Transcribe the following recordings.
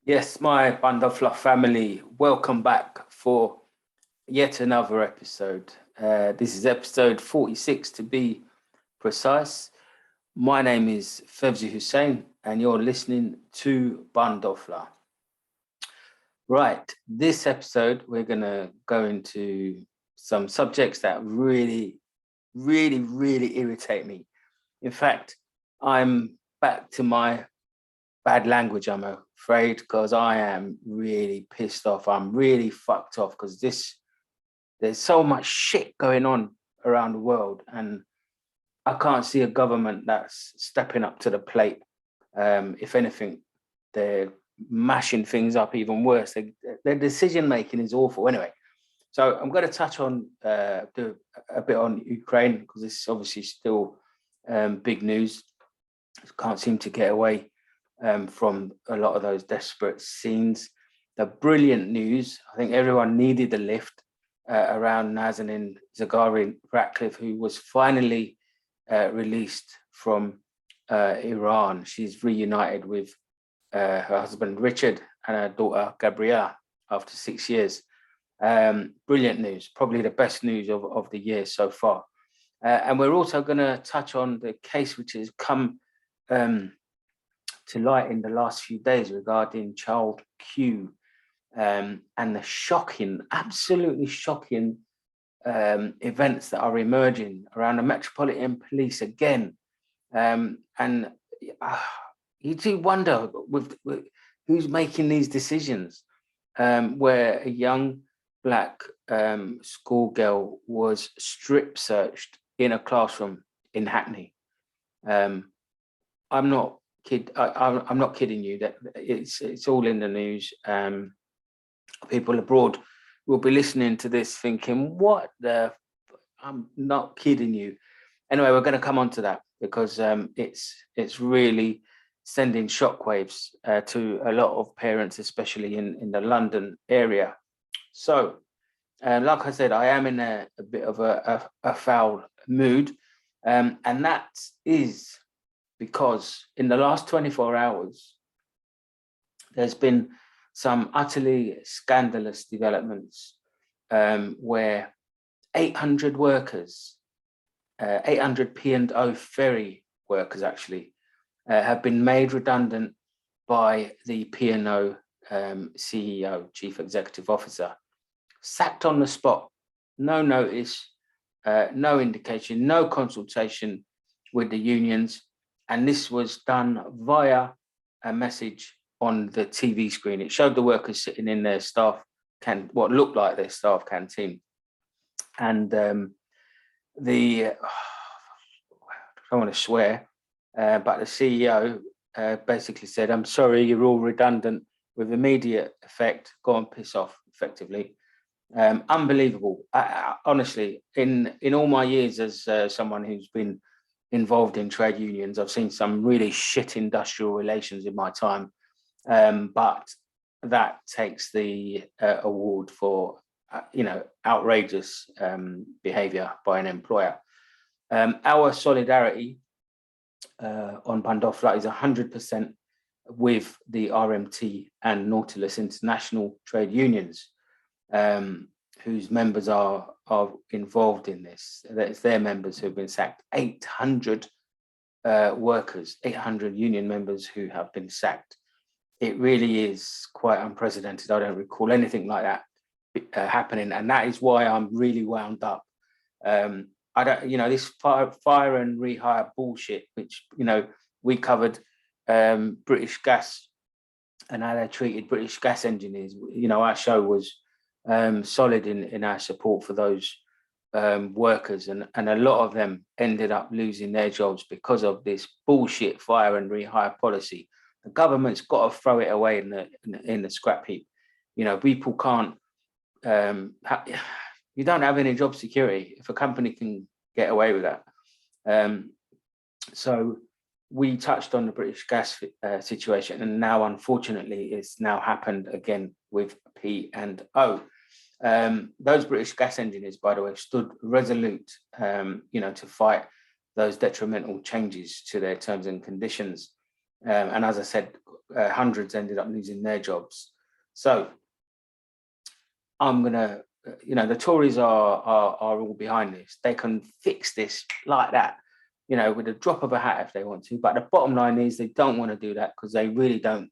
Yes, my Bandofla family, welcome back for yet another episode. This is episode 46 to be precise. My name is Fevzi Hussein, and you're listening to Bandofla. Right, this episode, we're going to go into some subjects that really irritate me. In fact, I'm back to my bad language, I'm afraid, because I am really pissed off. I'm really fucked off because there's so much shit going on around the world, and I can't see a government that's stepping up to the plate. If anything, they're mashing things up even worse. Their decision making is awful. Anyway, so I'm going to touch on do a bit on Ukraine because this is obviously still big news. Can't seem to get away from a lot of those desperate scenes. The brilliant news, I think everyone needed a lift around Nazanin Zaghari-Ratcliffe, who was finally released from Iran. She's reunited with her husband Richard and her daughter Gabrielle after 6 years. Brilliant news, probably the best news of the year so far. And we're also going to touch on the case which has come to light in the last few days regarding child Q and the shocking, absolutely shocking events that are emerging around the Metropolitan Police again. And you do wonder with who's making these decisions, where a young black schoolgirl was strip searched in a classroom in Hackney. I'm not I'm not kidding you. That it's all in the news. People abroad will be listening to this thinking, "What the? I'm not kidding you." Anyway, we're going to come on to that because it's really sending shockwaves to a lot of parents, especially in the London area. So, like I said, I am in a bit of a foul mood, and that is because in the last 24 hours, there's been some utterly scandalous developments where 800 workers, 800 P&O ferry workers actually, have been made redundant by the P&O CEO, Chief Executive Officer, sacked on the spot, no notice, no indication, no consultation with the unions. And this was done via a message on the TV screen. It showed the workers sitting in their what looked like their staff canteen. And I don't want to swear, but the CEO basically said, "I'm sorry, you're all redundant with immediate effect. Go and piss off," effectively. Unbelievable. Honestly, in all my years as someone who's been involved in trade unions, I've seen some really shit industrial relations in my time, but that takes the award for outrageous behaviour by an employer. Our solidarity on Bandofla is 100% with the RMT and Nautilus International trade unions, whose members are involved in this. It's their members who have been sacked. 800 workers, 800 union members who have been sacked. It really is quite unprecedented. I don't recall anything like that happening, and that is why I'm really wound up. I don't, this fire and rehire bullshit, which we covered British Gas and how they treated British gas engineers. Our show was solid in our support for those workers, and a lot of them ended up losing their jobs because of this bullshit fire and rehire policy. The government's got to throw it away in the scrap heap. People can't. You don't have any job security if a company can get away with that. So we touched on the British gas situation, and now, unfortunately, it's now happened again with P&O. Those British gas engineers, by the way, stood resolute, to fight those detrimental changes to their terms and conditions. And as I said, hundreds ended up losing their jobs. So I'm going to, the Tories are all behind this. They can fix this like that, with a drop of a hat if they want to. But the bottom line is they don't want to do that because they really don't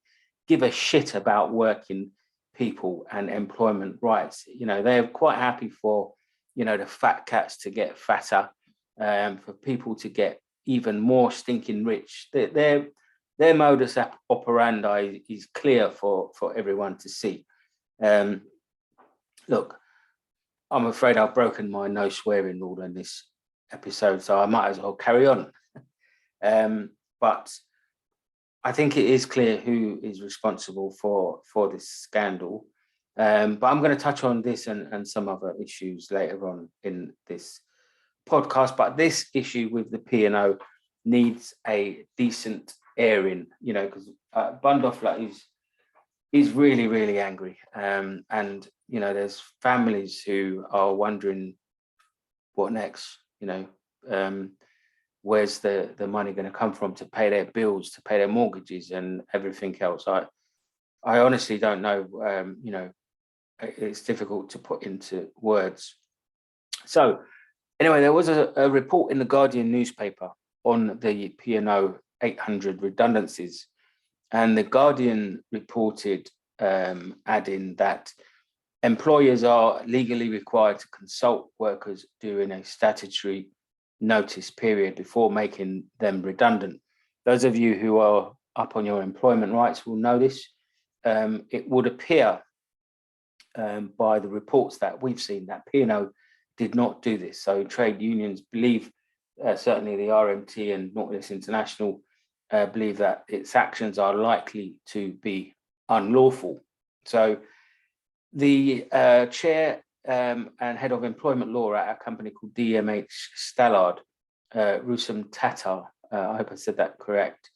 give a shit about working people and employment rights. They're quite happy for, the fat cats to get fatter, for people to get even more stinking rich. Their modus operandi is clear for everyone to see. Look, I'm afraid I've broken my no swearing rule in this episode, so I might as well carry on. But I think it is clear who is responsible for this scandal. But I'm going to touch on this and some other issues later on in this podcast. But this issue with the P&O needs a decent airing, because Bundoffler is really, really angry. And, there's families who are wondering what next, where's the money going to come from to pay their bills, to pay their mortgages and everything else. I honestly don't know. It's difficult to put into words. So anyway, there was a report in the Guardian newspaper on the P&O 800 redundancies. And the Guardian reported, adding that employers are legally required to consult workers during a statutory notice period before making them redundant. Those of you who are up on your employment rights will know this. It would appear by the reports that we've seen that P&O did not do this. So trade unions believe, certainly the RMT and Nautilus International, believe that its actions are likely to be unlawful. So the chair and head of employment law at a company called DMH Stallard, Rusam Tatar, I hope I said that correct,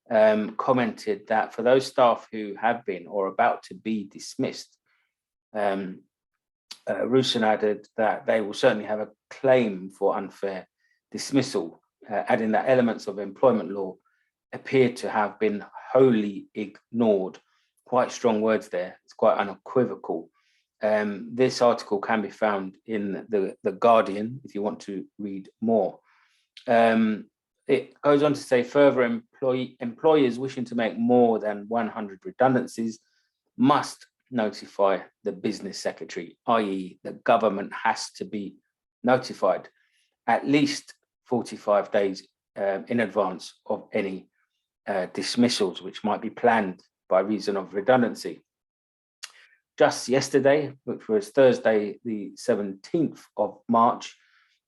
commented that for those staff who have been or about to be dismissed, Rusam added that they will certainly have a claim for unfair dismissal, adding that elements of employment law appeared to have been wholly ignored. Quite strong words there. It's quite unequivocal. This article can be found in the Guardian if you want to read more. It goes on to say further, employers wishing to make more than 100 redundancies must notify the business secretary, i.e. the government has to be notified at least 45 days in advance of any dismissals which might be planned by reason of redundancy. Just yesterday, which was Thursday, the 17th of March,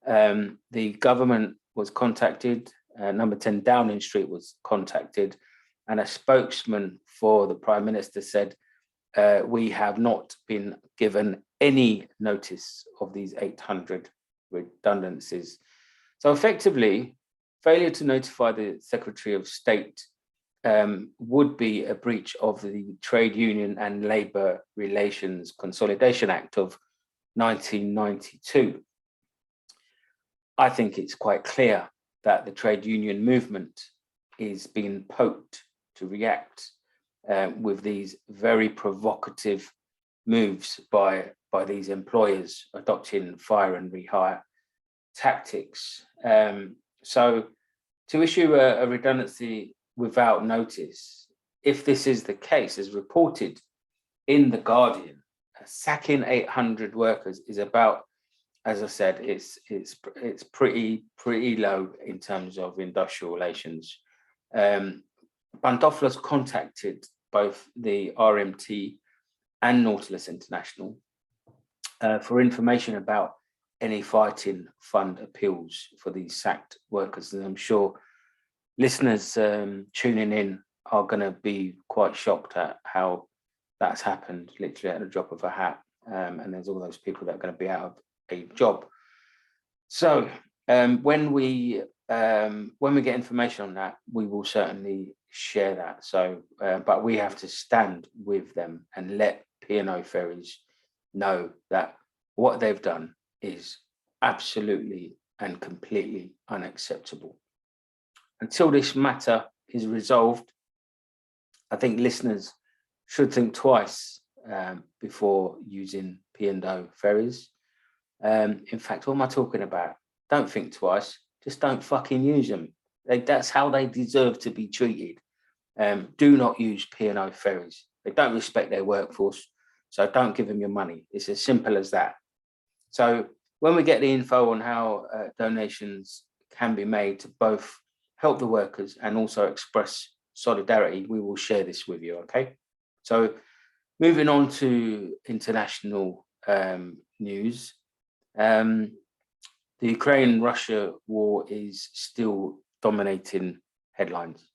the government was contacted, number 10 Downing Street was contacted, and a spokesman for the Prime Minister said, we have not been given any notice of these 800 redundancies. So effectively, failure to notify the Secretary of State would be a breach of the Trade Union and Labour Relations Consolidation Act of 1992. I think it's quite clear that the trade union movement is being poked to react with these very provocative moves by these employers adopting fire and rehire tactics. So to issue a redundancy without notice, if this is the case, as reported in The Guardian, sacking 800 workers is about, as I said, it's pretty low in terms of industrial relations. Bundoffler's contacted both the RMT and Nautilus International for information about any fighting fund appeals for these sacked workers. And I'm sure listeners tuning in are going to be quite shocked at how that's happened, literally at the drop of a hat. And there's all those people that are going to be out of a job. So when we get information on that, we will certainly share that. So, but we have to stand with them and let P&O Ferries know that what they've done is absolutely and completely unacceptable. Until this matter is resolved, I think listeners should think twice before using P&O ferries. In fact, what am I talking about? Don't think twice. Just don't fucking use them. That's how they deserve to be treated. Do not use P&O ferries. They don't respect their workforce, so don't give them your money. It's as simple as that. So when we get the info on how donations can be made to both help the workers and also express solidarity, we will share this with you, okay? So moving on to international news. The Ukraine-Russia war is still dominating headlines.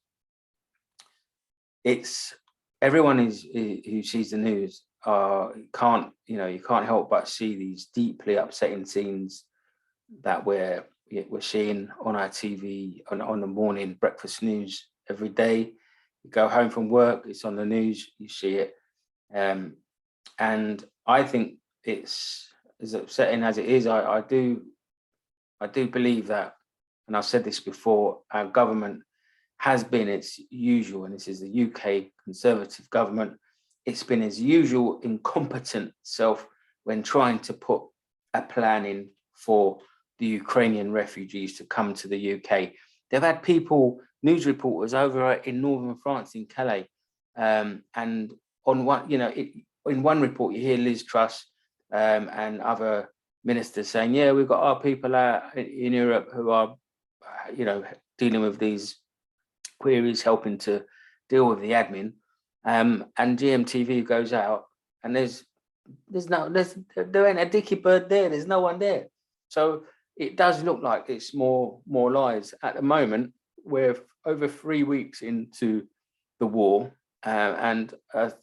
Everyone who sees the news you can't help but see these deeply upsetting scenes that we're seeing on our TV on the morning breakfast news every day. You go home from work, it's on the news, you see it, and I think it's as upsetting as it is. I do believe that, and I've said this before, our government has been its usual, and this is the UK Conservative government, it's been its usual incompetent self when trying to put a plan in for the Ukrainian refugees to come to the UK. They've had people, news reporters over in northern France, in Calais, and on one, in one report you hear Liz Truss and other ministers saying, yeah, we've got our people out in Europe who are, dealing with these queries, helping to deal with the admin. And GMTV goes out, and there ain't a dicky bird there. There's no one there. So it does look like it's more lies at the moment. We're over 3 weeks into the war, and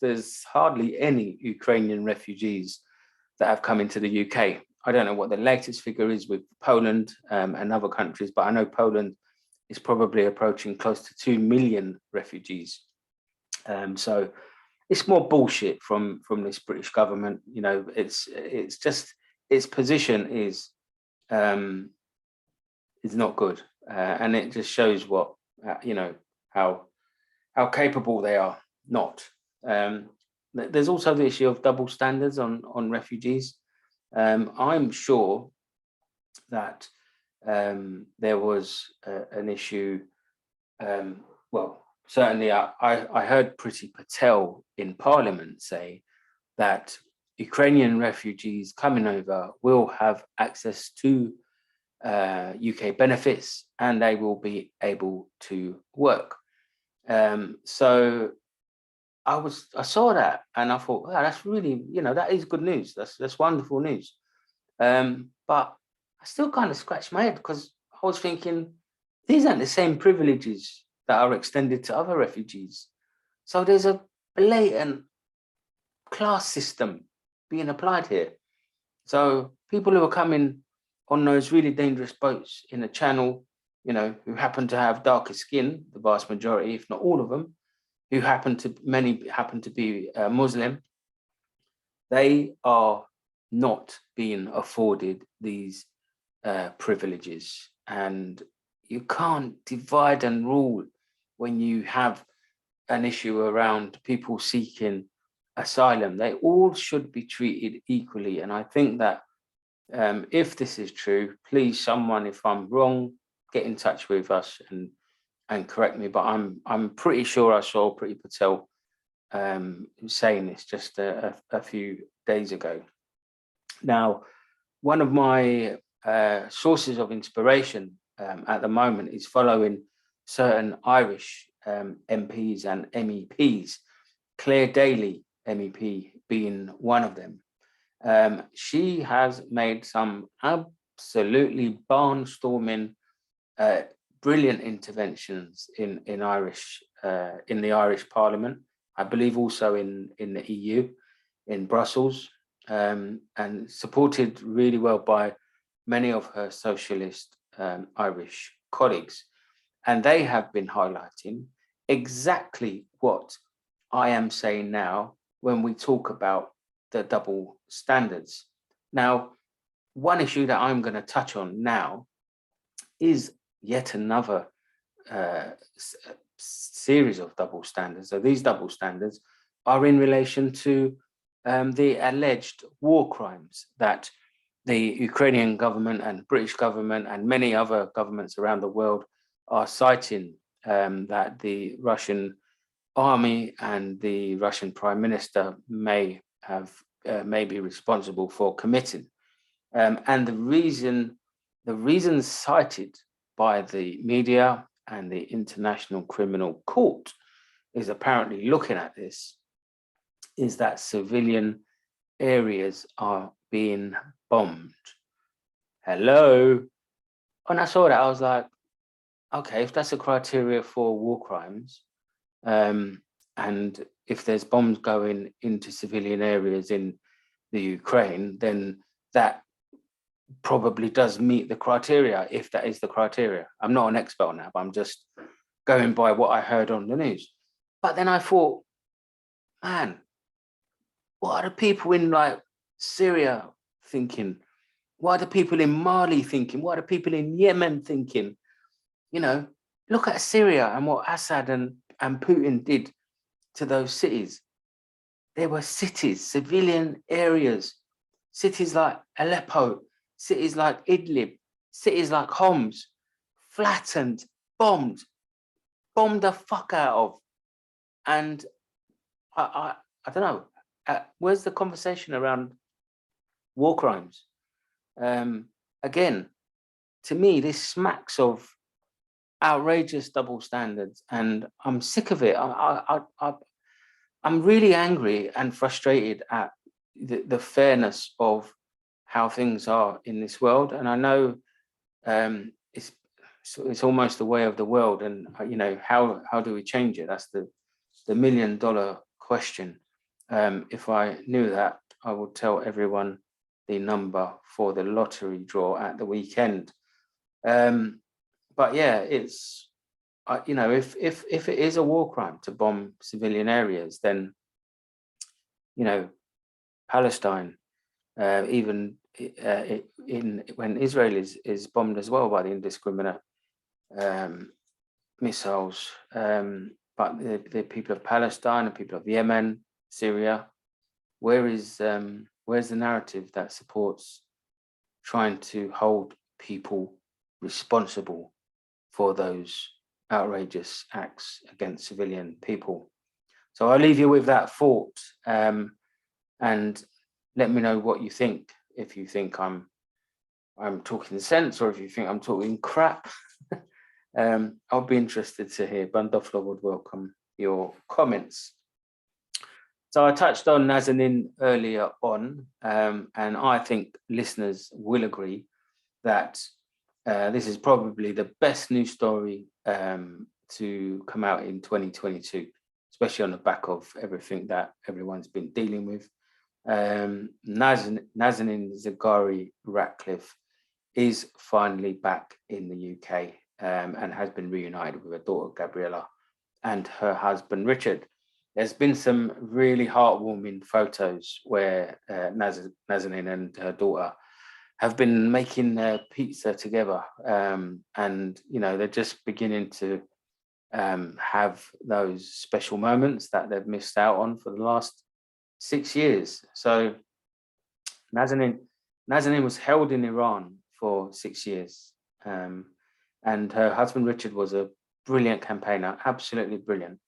there's hardly any Ukrainian refugees that have come into the UK. I don't know what the latest figure is with Poland and other countries, but I know Poland is probably approaching close to 2 million refugees. So it's more bullshit from this British government. It's just its position is not good, and it just shows what how capable they are not. There's also the issue of double standards on refugees. I'm sure that there was an issue. Certainly, I heard Priti Patel in Parliament say that Ukrainian refugees coming over will have access to UK benefits and they will be able to work. So I saw that and I thought, wow, that's really, that is good news. That's wonderful news. But I still kind of scratched my head because I was thinking, these aren't the same privileges that are extended to other refugees. So there's a blatant class system being applied here. So people who are coming on those really dangerous boats in the Channel, who happen to have darker skin, the vast majority, if not all of them, many happen to be Muslim, they are not being afforded these privileges. And you can't divide and rule when you have an issue around people seeking asylum. They all should be treated equally. And I think that if this is true, please, someone, if I'm wrong, get in touch with us and correct me. But I'm pretty sure I saw Priti Patel saying this just a few days ago. Now, one of my sources of inspiration at the moment is following certain Irish MPs and MEPs, Claire Daly MEP being one of them. She has made some absolutely barnstorming, brilliant interventions in the Irish Parliament. I believe also in the EU, in Brussels, and supported really well by many of her socialist Irish colleagues. And they have been highlighting exactly what I am saying now when we talk about the double standards. Now, one issue that I'm going to touch on now is yet another series of double standards. So these double standards are in relation to the alleged war crimes that the Ukrainian government and British government and many other governments around the world are citing, that the Russian army and the Russian prime minister may be responsible for committing. And the reasons cited by the media and the International Criminal Court is apparently looking at this, is that civilian areas are being bombed. Hello. When I saw that, I was like, okay, if that's a criteria for war crimes, and if there's bombs going into civilian areas in the Ukraine, then that probably does meet the criteria, if that is the criteria. I'm not an expert on that, but I'm just going by what I heard on the news. But then I thought, man, what are the people in like Syria thinking? What are the people in Mali thinking? What are the people in Yemen thinking? You know, look at Syria and what Assad and Putin did to those cities. There were cities, civilian areas, cities like Aleppo, cities like Idlib, cities like Homs, flattened, bombed the fuck out of. And I don't know, where's the conversation around war crimes? Again, to me, this smacks of outrageous double standards, and I'm sick of it. I'm really angry and frustrated at the fairness of how things are in this world. And I know it's almost the way of the world, and you know, how do we change it? That's the $1 million question. If I knew that, I would tell everyone the number for the lottery draw at the weekend. But yeah, it's, you know, if it is a war crime to bomb civilian areas, then, you know, Palestine, even when Israel is bombed as well by the indiscriminate missiles, but the people of Palestine and people of Yemen, Syria, where's the narrative that supports trying to hold people responsible for those outrageous acts against civilian people? So I'll leave you with that thought, and let me know what you think. If you think I'm talking sense, or if you think I'm talking crap, I'll be interested to hear. Bandofla would welcome your comments. So I touched on Nazanin earlier on, and I think listeners will agree that this is probably the best news story to come out in 2022, especially on the back of everything that everyone's been dealing with. Nazanin Zaghari-Ratcliffe is finally back in the UK, and has been reunited with her daughter Gabriella and her husband Richard. There's been some really heartwarming photos where Nazanin and her daughter have been making pizza together, and you know, they're just beginning to have those special moments that they've missed out on for the last 6 years. So Nazanin was held in Iran for 6 years, and her husband Richard was a brilliant campaigner, absolutely brilliant.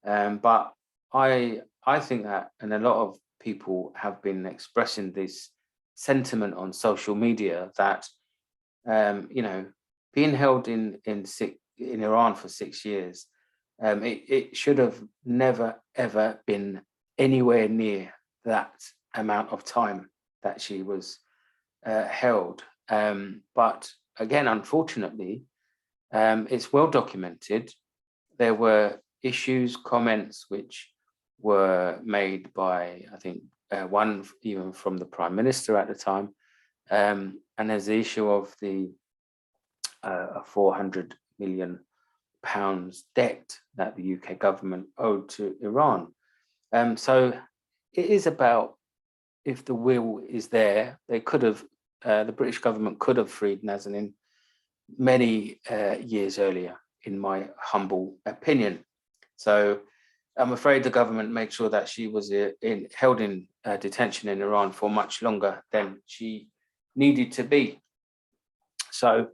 But I think that, and a lot of people have been expressing this sentiment on social media, that you know, being held in Iran for 6 years, it should have never ever been anywhere near that amount of time that she was held. But again, unfortunately, it's well documented. There were issues, comments which were made by, I think, one even from the Prime Minister at the time, and there's the issue of the £400 million debt that the UK government owed to Iran. So it is about, if the will is there, they could have, the British government could have freed Nazanin many years earlier. in my humble opinion. So I'm afraid the government made sure that she was held in detention in Iran for much longer than she needed to be. So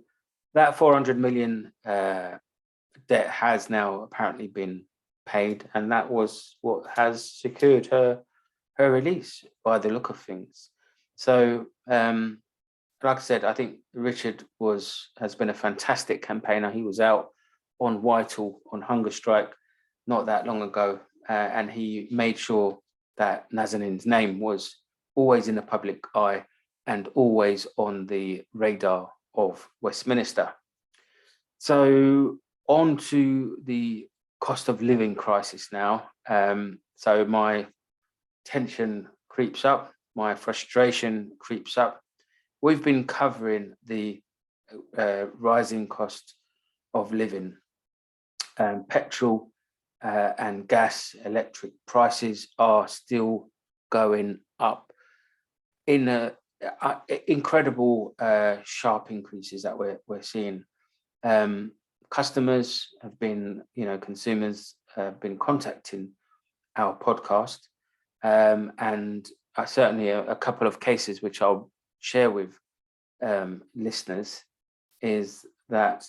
that 400 million debt has now apparently been paid, and that was what has secured her release by the look of things. So, like I said, I think Richard has been a fantastic campaigner. He was out on Whitehall on hunger strike not that long ago, and he made sure that Nazanin's name was always in the public eye and always on the radar of Westminster. So on to the cost of living crisis now. So my tension creeps up, my frustration creeps up. We've been covering the rising cost of living. Petrol and gas, electric prices are still going up in incredible sharp increases that we're seeing. Customers have been, consumers have been contacting our podcast, and certainly a couple of cases which I'll share with listeners is that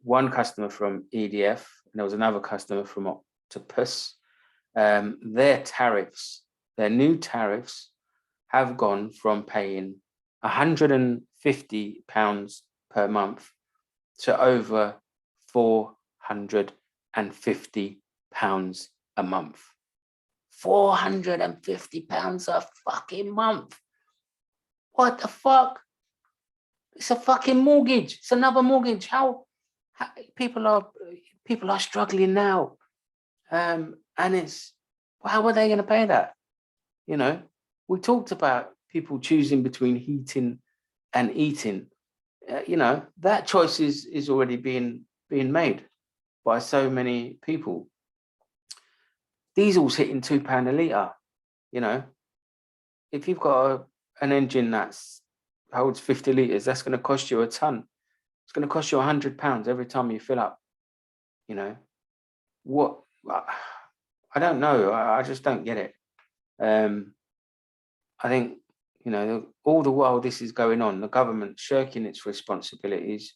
one customer from EDF, and there was another customer from Octopus, their new tariffs have gone from paying £150 per month to over £450 a month. £450 a fucking month. What the fuck? It's a fucking mortgage. It's another mortgage. How people are struggling now, and it's, how are they going to pay that? We talked about people choosing between heating and eating. That choice is already being made by so many people. Diesel's hitting £2 a litre. If you've got an engine that holds 50 litres, that's going to cost you a ton. It's going to cost you £100 every time you fill up. What? I don't know. I just don't get it. I think, all the while this is going on, the government shirking its responsibilities,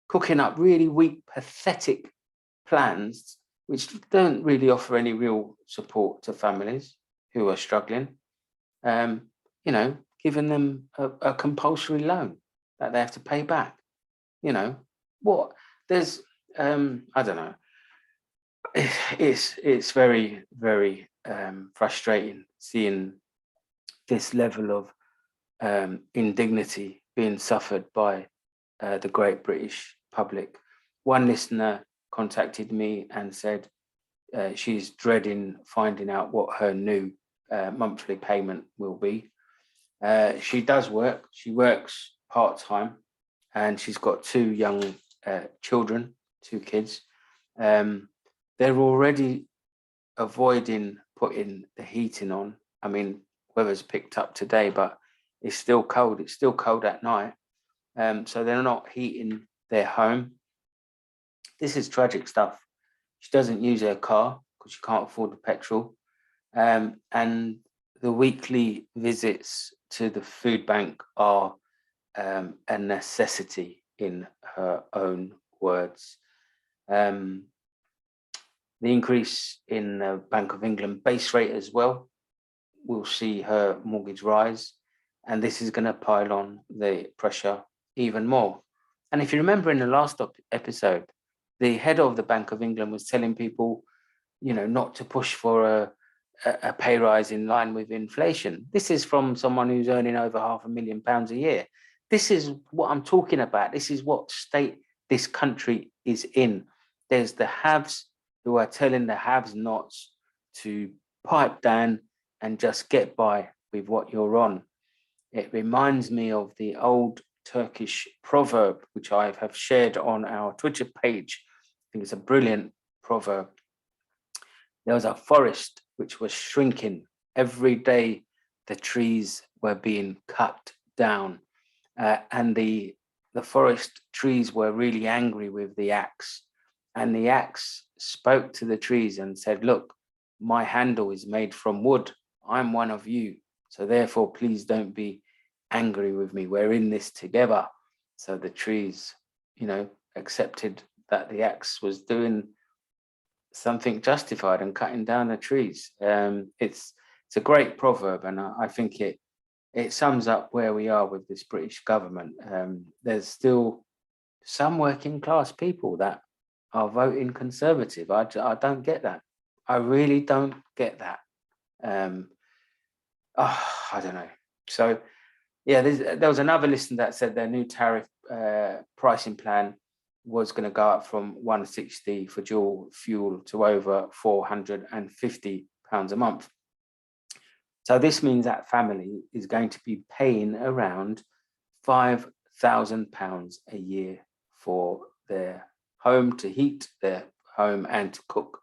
cooking up really weak, pathetic plans, which don't really offer any real support to families who are struggling. Giving them a compulsory loan that they have to pay back. What? There's, I don't know. It's very, very frustrating seeing this level of indignity being suffered by the great British public. One listener contacted me and said she's dreading finding out what her new monthly payment will be. She does work. She works part-time, and she's got two young children, 2 kids. They're already avoiding putting the heating on. I mean, weather's picked up today, but it's still cold. It's still cold at night. So they're not heating their home. This is tragic stuff. She doesn't use her car because she can't afford the petrol. And the weekly visits to the food bank are a necessity, in her own words. The increase in the Bank of England base rate as well will see her mortgage rise, and this is going to pile on the pressure even more. And if you remember in the last episode, the head of the Bank of England was telling people, not to push for a pay rise in line with inflation. This is from someone who's earning over £500,000 a year. This is what I'm talking about. This is what state this country is in. There's the haves who are telling the have-nots to pipe down and just get by with what you're on. It reminds me of the old Turkish proverb, which I have shared on our Twitter page. I think it's a brilliant proverb. There was a forest which was shrinking. Every day the trees were being cut down, and the the forest trees were really angry with the axe, and the axe spoke to the trees and said, look, my handle is made from wood. I'm one of you. So therefore, please don't be angry with me. We're in this together. So the trees, accepted that the axe was doing something justified and cutting down the trees. It's a great proverb, and I think it sums up where we are with this British government. There's still some working class people that are voting Conservative. I don't get that. I really don't get that. I don't know. So, yeah, there was another listener that said their new tariff pricing plan was going to go up from 160 for dual fuel to over £450 a month. So this means that family is going to be paying around £5,000 a year for their home, to heat their home and to cook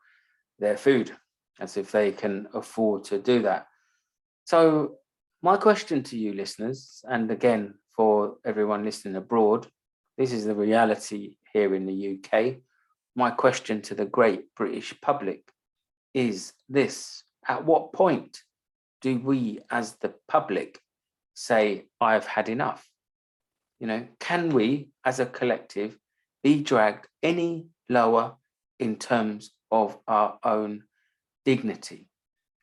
their food, as if they can afford to do that. So my question to you listeners, and again, for everyone listening abroad, this is the reality here in the UK. My question to the great British public is this: at what point do we as the public say, I've had enough? Can we as a collective be dragged any lower in terms of our own dignity?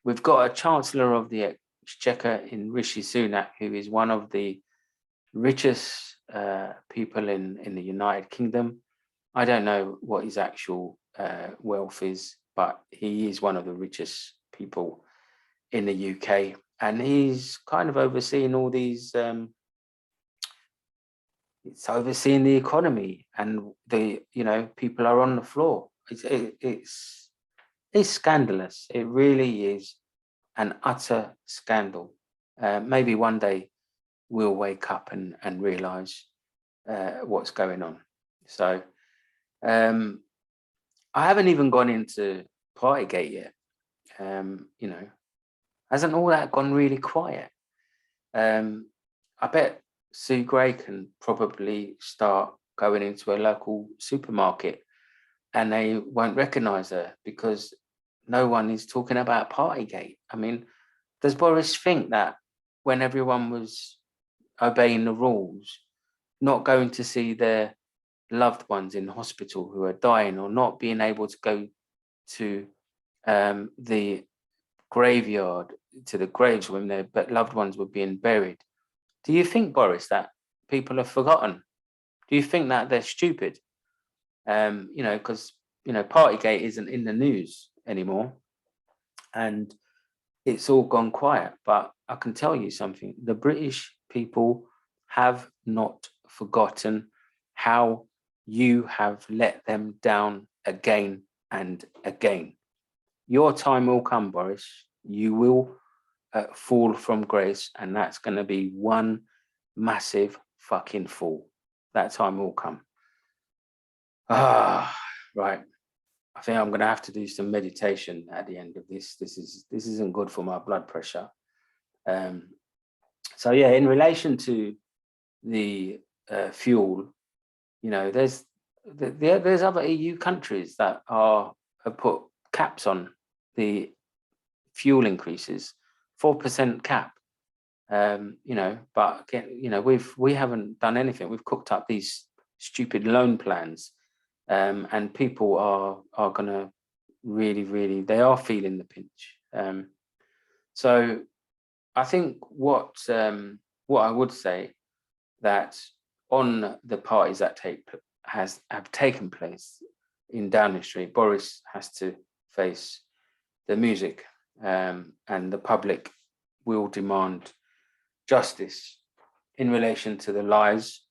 We've got a Chancellor of the Exchequer in Rishi Sunak, who is one of the richest people in the United Kingdom. I don't know what his actual wealth is, but he is one of the richest people in the UK, and he's kind of overseeing all these. It's overseeing the economy, and people are on the floor. It's scandalous. It really is an utter scandal. Maybe one day we'll wake up and realise what's going on. So I haven't even gone into Partygate yet. Hasn't all that gone really quiet? I bet Sue Gray can probably start going into a local supermarket and they won't recognise her because no one is talking about Partygate. I mean, does Boris think that when everyone was obeying the rules, not going to see their loved ones in hospital who are dying, or not being able to go to the graveyard, to the graves when their loved ones were being buried? Do you think, Boris, that people have forgotten? Do you think that they're stupid? Because Partygate isn't in the news anymore, and it's all gone quiet. But I can tell you something: the British people have not forgotten how you have let them down again and again. Your time will come, Boris. You will fall from grace, and that's going to be one massive fucking fall. That time will come. Right. I think I'm going to have to do some meditation at the end of this. This isn't good for my blood pressure. So yeah, in relation to the fuel, there's other EU countries that have put caps on the fuel increases, 4% cap. But again, we haven't done anything. We've cooked up these stupid loan plans, and people are gonna really, they are feeling the pinch. So I think what I would say, that on the parties that have taken place in Downing Street, Boris has to face the music, and the public will demand justice in relation to the lies,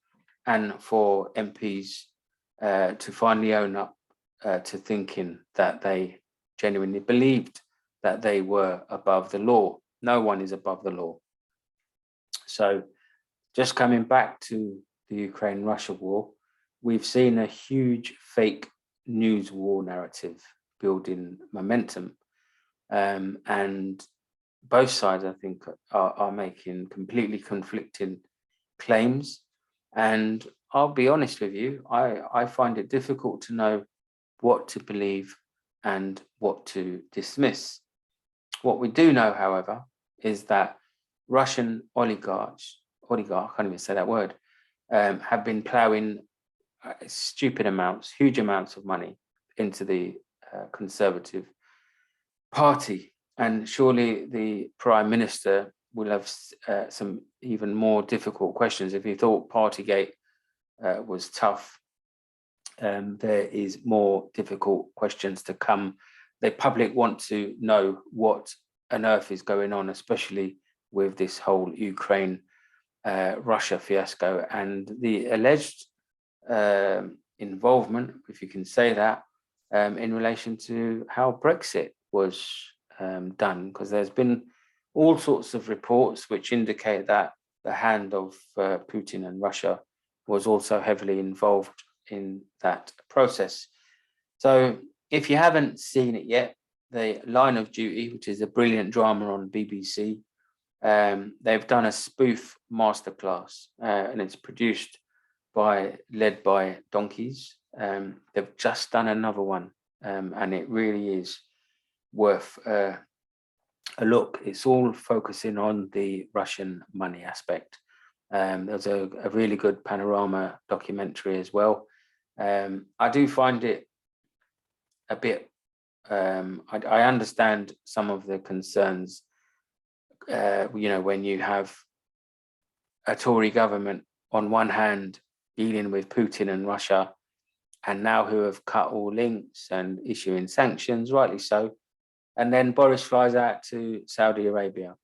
and for MPs to finally own up to thinking that they genuinely believed that they were above the law. No one is above the law. So just coming back to the Ukraine-Russia war, we've seen a huge fake news war narrative building momentum, and both sides, I think, are making completely conflicting claims. And I'll be honest with you, I find it difficult to know what to believe and what to dismiss. What we do know, however, is that Russian oligarchs, I can't even say that word, have been ploughing stupid amounts, huge amounts of money into the Conservative Party. And surely the Prime Minister will have some even more difficult questions. If you thought Partygate was tough, there is more difficult questions to come. The public want to know what on earth is going on, especially with this whole Ukraine Russia fiasco and the alleged involvement, if you can say that, in relation to how Brexit was done, because there's been all sorts of reports which indicate that the hand of Putin and Russia was also heavily involved in that process. So if you haven't seen it yet, the Line of Duty, which is a brilliant drama on BBC, they've done a spoof masterclass, and it's led by donkeys. They've just done another one, and it really is worth a look. It's all focusing on the Russian money aspect. There's a really good panorama documentary as well. I do find it a bit, I understand some of the concerns, when you have a Tory government on one hand dealing with Putin and Russia, and now who have cut all links and issuing sanctions, rightly so. And then Boris flies out to Saudi Arabia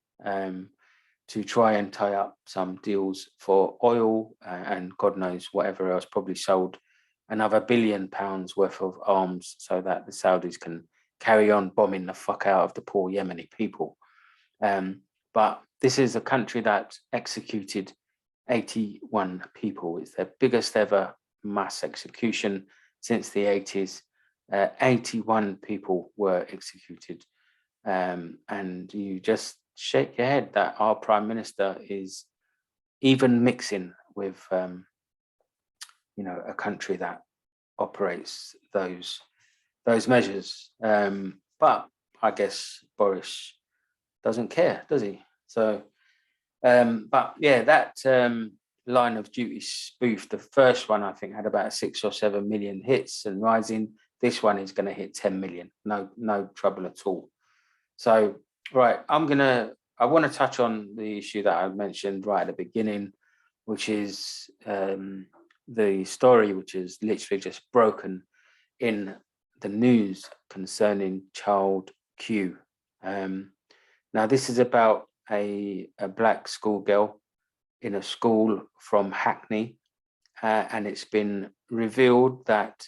to try and tie up some deals for oil and God knows whatever else, probably sold another £1 billion worth of arms so that the Saudis can carry on bombing the fuck out of the poor Yemeni people. But this is a country that executed 81 people. It's their biggest ever mass execution since the 80s. 81 people were executed. And you just shake your head that our Prime Minister is even mixing with, a country that operates those measures. But I guess Boris doesn't care, does he? So, but yeah, that Line of Duty spoof, the first one I think had about 6 or 7 million hits and rising. This one is going to hit 10 million. No trouble at all. So, right, I want to touch on the issue that I mentioned right at the beginning, which is the story which is literally just broken in the news concerning child Q. Now, this is about a black schoolgirl in a school from Hackney, and it's been revealed that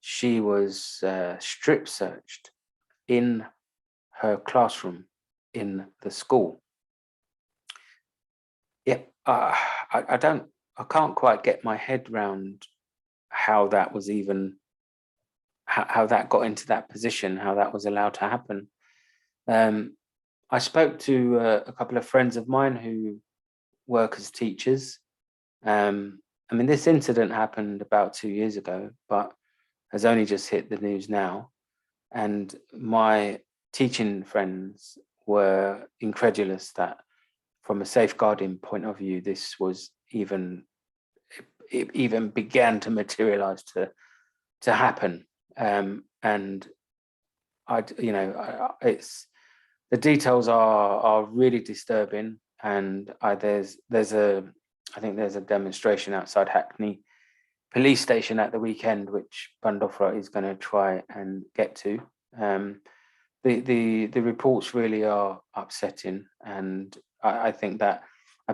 she was strip searched in her classroom in the school. Yeah, I can't quite get my head round how that was even, how that got into that position, how that was allowed to happen. I spoke to a couple of friends of mine who work as teachers. This incident happened about 2 years ago, but has only just hit the news now. And my teaching friends were incredulous that from a safeguarding point of view, this was it even began to materialize to happen. And it's, the details are really disturbing. And I think there's a demonstration outside Hackney police station at the weekend, which Bandofra is going to try and get to. The reports really are upsetting, and I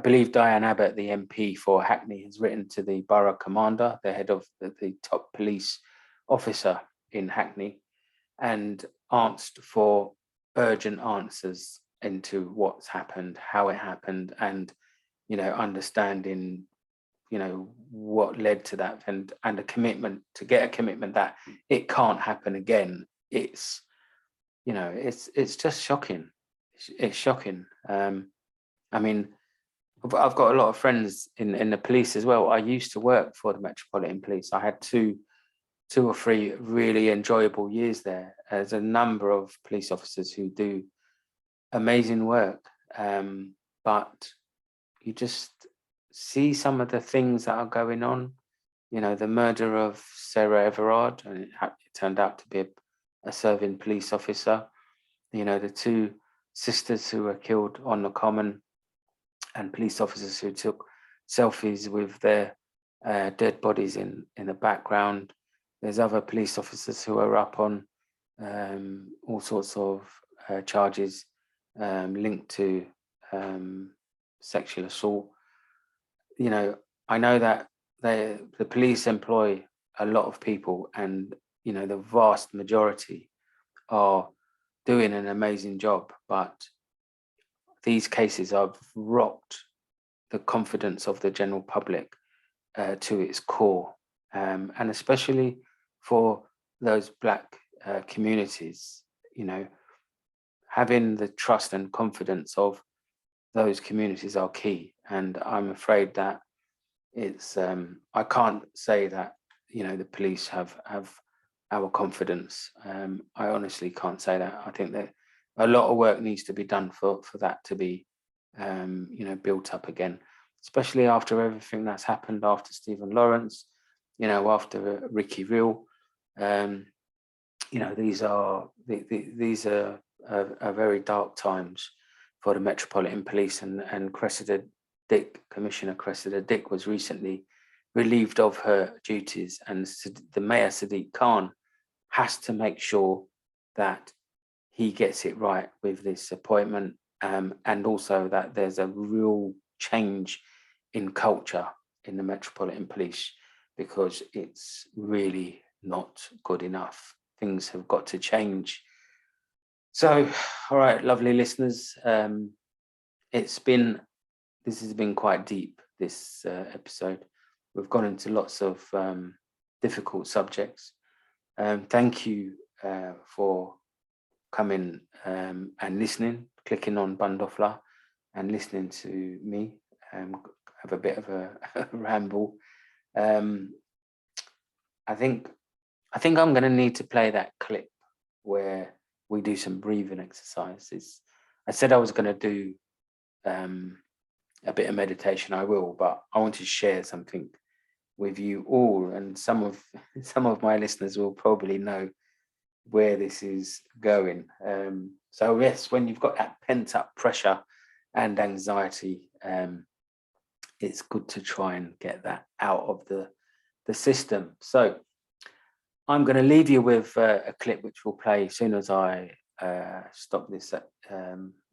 believe Diane Abbott, the MP for Hackney, has written to the borough commander, the head of the top police officer in Hackney, and asked for urgent answers into what's happened, how it happened, and understanding what led to that, and a commitment that it can't happen again. It's it's just shocking. It's shocking. I've got a lot of friends in the police as well. I used to work for the Metropolitan Police. I had two or three really enjoyable years there. There's a number of police officers who do amazing work, but you just see some of the things that are going on. You know, the murder of Sarah Everard, and it turned out to be a serving police officer. You know, the two sisters who were killed on the common, and police officers who took selfies with their dead bodies in the background. There's other police officers who are up on all sorts of charges linked to sexual assault. You know, I know that the police employ a lot of people, and you know, the vast majority are doing an amazing job, but these cases have rocked the confidence of the general public to its core, and especially for those Black communities. You know, having the trust and confidence of those communities are key, and I'm afraid that it's I can't say that, you know, the police have our confidence. I honestly can't say that. I think that a lot of work needs to be done for that to be you know, built up again, especially after everything that's happened after Stephen Lawrence, you know, after Ricky Real. You know, these are very dark times for the Metropolitan Police, and Cressida Dick, Commissioner Cressida Dick, was recently relieved of her duties, and the Mayor Sadiq Khan has to make sure that he gets it right with this appointment, and also that there's a real change in culture in the Metropolitan Police, because it's really not good enough. Things have got to change. So, all right, lovely listeners, this has been quite deep, this episode. We've gone into lots of difficult subjects. Thank you for coming and listening, clicking on Bandofla and listening to me have a bit of a ramble. I think I'm going to need to play that clip where we do some breathing exercises. I said I was going to do a bit of meditation. I will, but I want to share something with you all, and some of my listeners will probably know where this is going. So yes, when you've got that pent up pressure and anxiety, it's good to try and get that out of the system. So I'm going to leave you with a clip which will play as soon as I stop this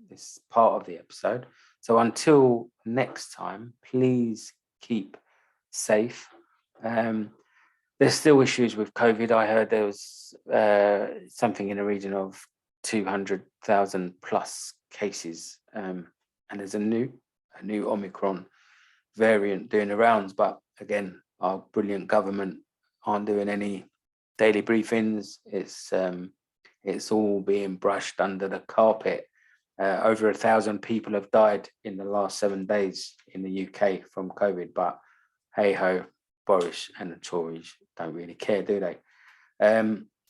this part of the episode. So until next time, please keep safe. There's still issues with COVID. I heard there was something in the region of 200,000 plus cases, and there's a new Omicron variant doing the rounds. But again, our brilliant government aren't doing any daily briefings. It's all being brushed under the carpet. Over 1,000 people have died in the last 7 days in the UK from COVID, but hey ho, Boris and the Tories don't really care, do they?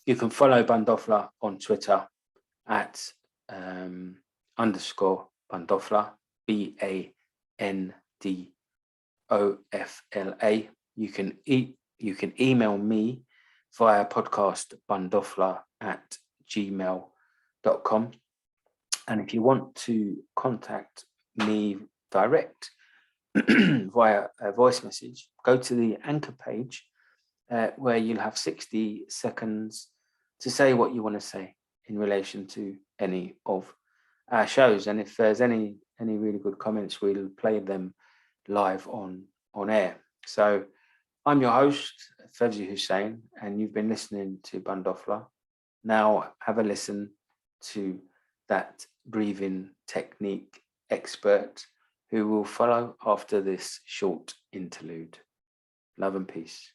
You can follow Bandofla on Twitter at _Bandofla, BANDOFLA. You can email me via podcastbandofla@gmail.com. And if you want to contact me direct via a voice message, go to the Anchor page where you'll have 60 seconds to say what you want to say in relation to any of our shows. And if there's any really good comments, we'll play them live on air. So I'm your host, Fevzi Hussain, and you've been listening to Bandofla. Now have a listen to that breathing technique expert who will follow after this short interlude. Love and peace.